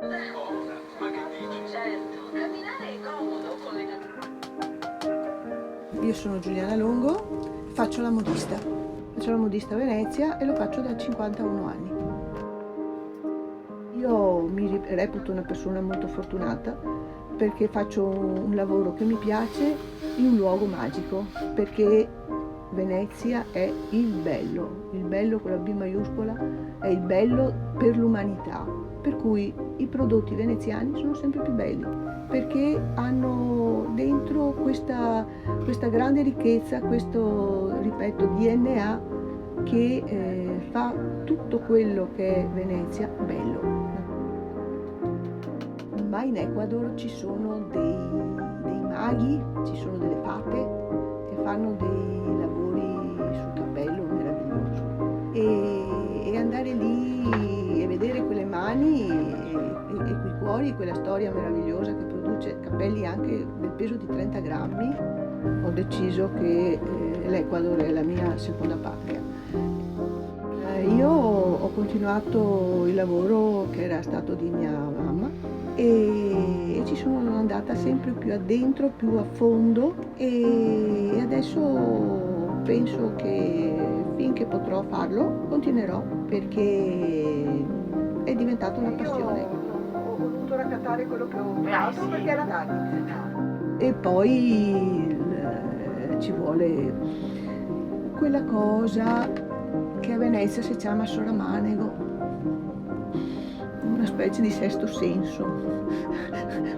Ma che dici? Certo, camminare è comodo con le Io sono Giuliana Longo, faccio la modista. Faccio la modista a Venezia e lo faccio da 51 anni. Io mi reputo una persona molto fortunata perché faccio un lavoro che mi piace in un luogo magico, perché Venezia è il bello con la B maiuscola è il bello per l'umanità, per cui i prodotti veneziani sono sempre più belli, perché hanno dentro questa grande ricchezza, questo, ripeto, DNA che fa tutto quello che è Venezia bello. Ma in Ecuador ci sono dei maghi, ci sono delle fate che fanno dei lavori sul cappello meraviglioso. E andare lì e vedere quelle mani e quei cuori, quella storia meravigliosa che produce cappelli anche del peso di 30 grammi, ho deciso che l'Ecuador è la mia seconda patria. Io ho continuato il lavoro che era stato di mia mamma e ci sono andata sempre più addentro, più a fondo, e adesso penso che finché potrò farlo continuerò, perché è diventata una passione. Ho voluto raccattare quello che ho fatto perché era tardi. E poi ci vuole quella cosa che a Venezia si chiama soramanego, una specie di sesto senso,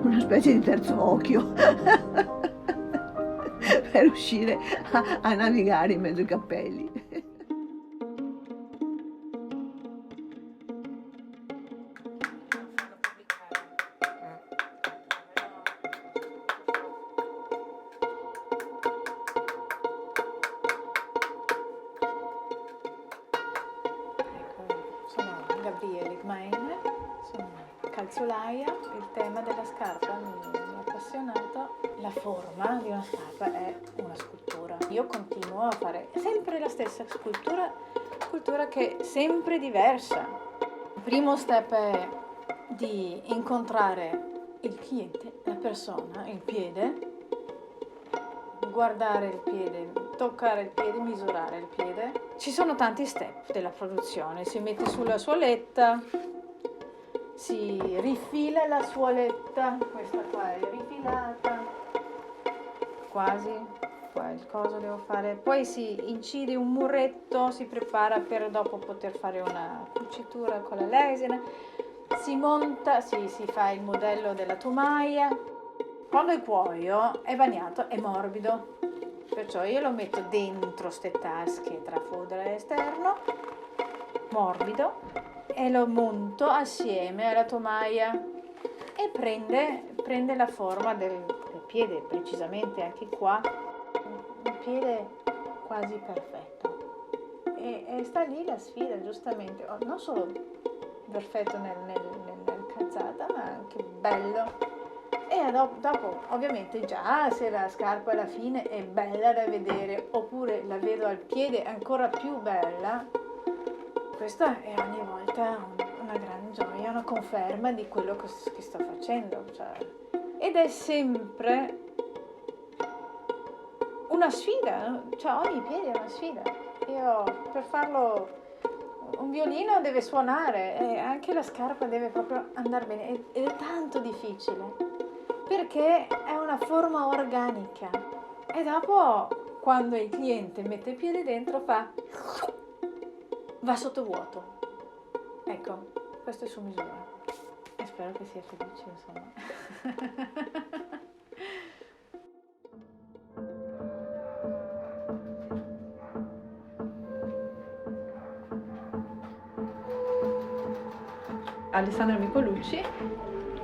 una specie di terzo occhio per riuscire a navigare in mezzo ai cappelli. Sono Gabriele Gmain, sono calzolaia, il tema della scarpa mi ha appassionato. La forma di una scarpa è una scultura. Io continuo a fare sempre la stessa scultura che è sempre diversa. Il primo step è di incontrare il cliente, la persona, il piede, guardare il piede, toccare il piede, misurare il piede. Ci sono tanti step della produzione, si mette sulla suoletta, si rifila la suoletta, questa qua è rifilata, quasi, qua il coso devo fare, poi si incide un muretto, si prepara per dopo poter fare una cucitura con la lesina, si monta, si fa il modello della tomaia. Quando il cuoio è bagnato è morbido, perciò io lo metto dentro ste tasche tra fodera e esterno, morbido, e lo monto assieme alla tomaia e prende la forma del piede, precisamente anche qua, un piede quasi perfetto. E sta lì la sfida, giustamente, non solo perfetto nel calzata, ma anche bello. E dopo ovviamente già se la scarpa alla fine è bella da vedere oppure la vedo al piede ancora più bella, questa è ogni volta una gran gioia, una conferma di quello che sto facendo, cioè. Ed è sempre una sfida, cioè ogni piede è una sfida. Io per farlo, un violino deve suonare e anche la scarpa deve proprio andare bene ed è tanto difficile perché è una forma organica e dopo quando il cliente mette il piede dentro va sotto vuoto. Ecco, questo è su misura e spero che sia felice, insomma. Alessandra Micolucci,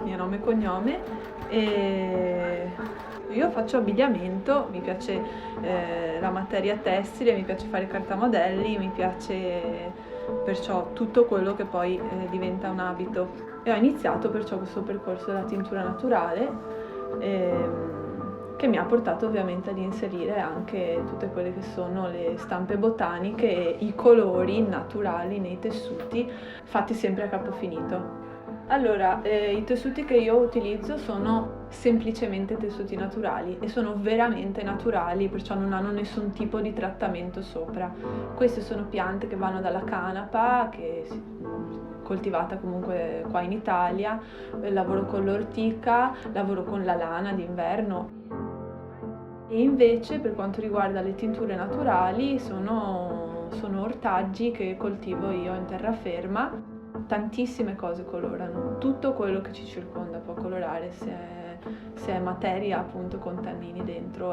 mio nome e cognome, e io faccio abbigliamento, mi piace la materia tessile, mi piace fare cartamodelli, mi piace perciò tutto quello che poi diventa un abito. E ho iniziato perciò questo percorso della tintura naturale che mi ha portato ovviamente ad inserire anche tutte quelle che sono le stampe botaniche e i colori naturali nei tessuti fatti sempre a capo finito. Allora, i tessuti che io utilizzo sono semplicemente tessuti naturali e sono veramente naturali, perciò non hanno nessun tipo di trattamento sopra. Queste sono piante che vanno dalla canapa, che si coltivata comunque qua in Italia, lavoro con l'ortica, lavoro con la lana d'inverno. E invece per quanto riguarda le tinture naturali sono ortaggi che coltivo io in terraferma. Tantissime cose colorano, tutto quello che ci circonda può colorare se è materia appunto con tannini dentro,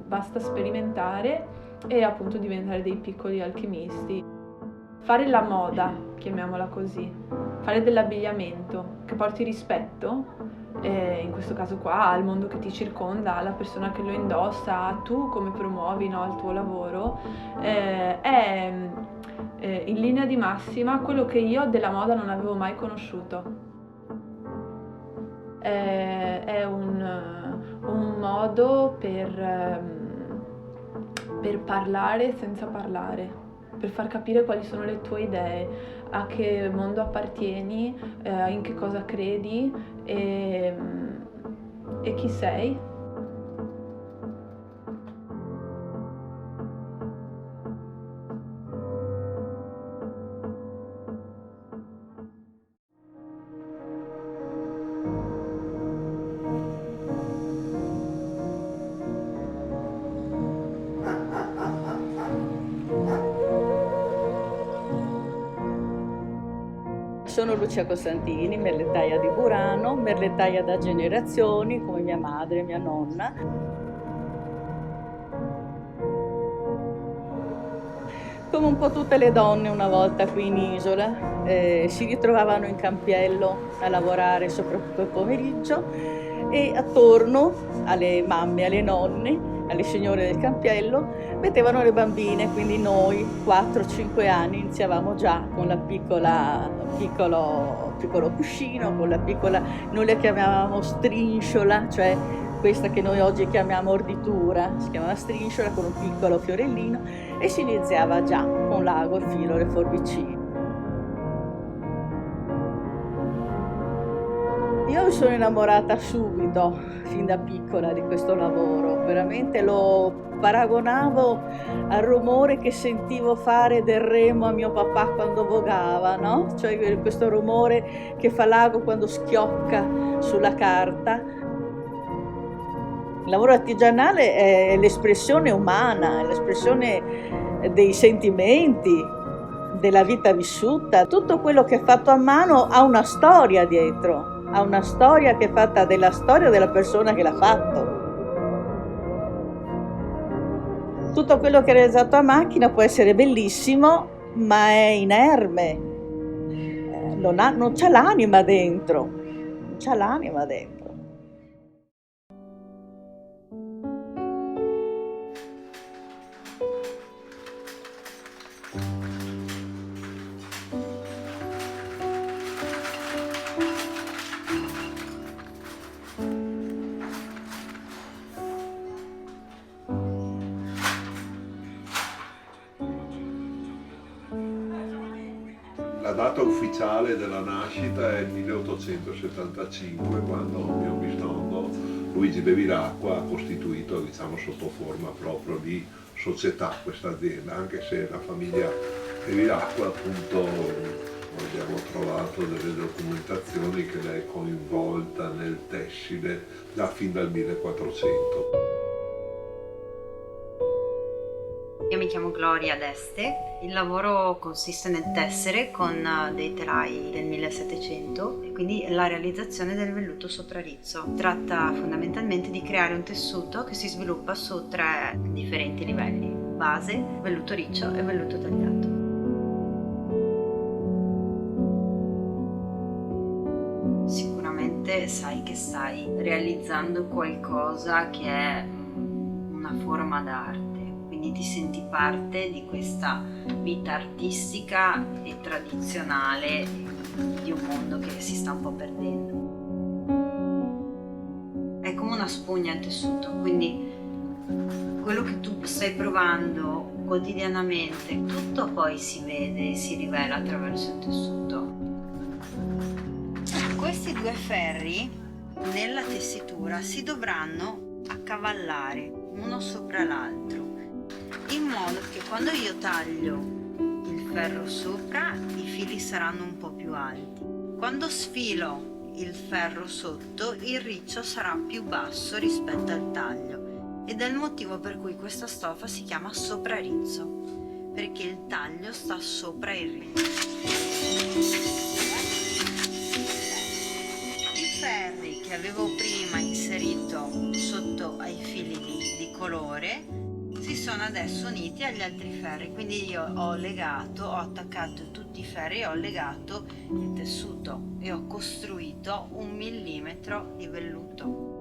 basta sperimentare e appunto diventare dei piccoli alchimisti. Fare la moda, chiamiamola così, fare dell'abbigliamento che porti rispetto, in questo caso qua, al mondo che ti circonda, alla persona che lo indossa, a tu come promuovi, no, il tuo lavoro, è in linea di massima quello che io della moda non avevo mai conosciuto. È un modo per parlare senza parlare, per far capire quali sono le tue idee, a che mondo appartieni, in che cosa credi e chi sei. Sono Lucia Costantini, merlettaia di Burano, merlettaia da generazioni come mia madre e mia nonna. Come un po' tutte le donne una volta qui in isola, si ritrovavano in campiello a lavorare soprattutto il pomeriggio e attorno alle mamme, alle nonne, alle signore del campiello mettevano le bambine, quindi noi 4-5 anni iniziavamo già con la piccolo cuscino, con la piccola, noi la chiamavamo strisciola, cioè questa che noi oggi chiamiamo orditura, si chiamava strisciola con un piccolo fiorellino e si iniziava già con l'ago, il filo, le forbicine. Io mi sono innamorata subito, fin da piccola, di questo lavoro, veramente lo paragonavo al rumore che sentivo fare del remo a mio papà quando vogava, no? Cioè questo rumore che fa l'ago quando schiocca sulla carta. Il lavoro artigianale è l'espressione umana, è l'espressione dei sentimenti, della vita vissuta. Tutto quello che è fatto a mano ha una storia dietro. Ha una storia che è fatta della storia della persona che l'ha fatto. Tutto quello che è realizzato a macchina può essere bellissimo, ma è inerme, non c'ha l'anima dentro, non c'ha l'anima dentro. La data ufficiale della nascita è il 1875, quando mio bisnonno Luigi Bevilacqua ha costituito, diciamo, sotto forma proprio di società questa azienda, anche se la famiglia Bevilacqua, appunto, abbiamo trovato delle documentazioni che lei è coinvolta nel tessile già fin dal 1400. Io mi chiamo Gloria D'Este, il lavoro consiste nel tessere con dei telai del 1700 e quindi la realizzazione del velluto soprarizzo. Tratta fondamentalmente di creare un tessuto che si sviluppa su 3 differenti livelli: base, velluto riccio e velluto tagliato. Sicuramente sai che stai realizzando qualcosa che è una forma d'arte. Quindi ti senti parte di questa vita artistica e tradizionale di un mondo che si sta un po' perdendo. È come una spugna il tessuto, quindi quello che tu stai provando quotidianamente, tutto poi si vede e si rivela attraverso il tessuto. Questi due ferri nella tessitura si dovranno accavallare uno sopra l'altro, in modo che quando io taglio il ferro sopra i fili saranno un po' più alti. Quando sfilo il ferro sotto il riccio sarà più basso rispetto al taglio, ed è il motivo per cui questa stoffa si chiama soprarizzo, perché il taglio sta sopra il riccio. I ferri che avevo prima inserito sotto ai fili di colore si sono adesso uniti agli altri ferri, quindi io ho attaccato tutti i ferri, ho legato il tessuto e ho costruito 1 millimetro di velluto.